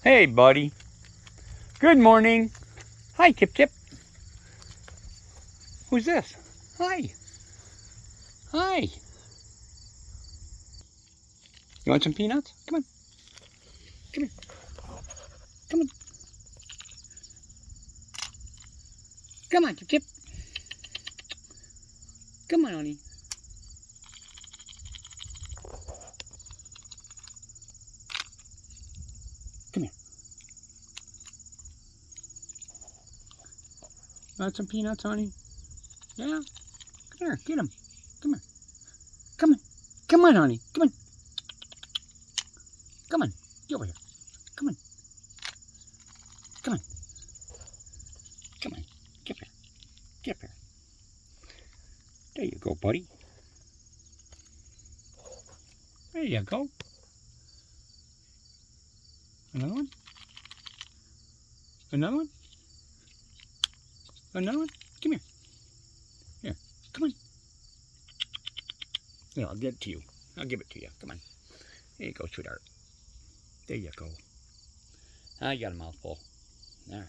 Hey, buddy. Good morning. Hi, Tip Tip. Who's this? Hi. Hi. You want some peanuts? Come on. Come here. Come on. Come on, Tip Tip. Come on, honey. Come here. Want some peanuts, honey? Yeah? Come here. Get them. Come here. Come on. Come on, honey. Come on. Come on. Get over here. Come on. Come on. Come on. Get here. Get here. There you go, buddy. There you go. Another one? Another one? Another one? Come here. Here. Come on. Here, I'll get it to you. I'll give it to you. Come on. There you go, sweetheart. There you go. I got a mouthful. All right.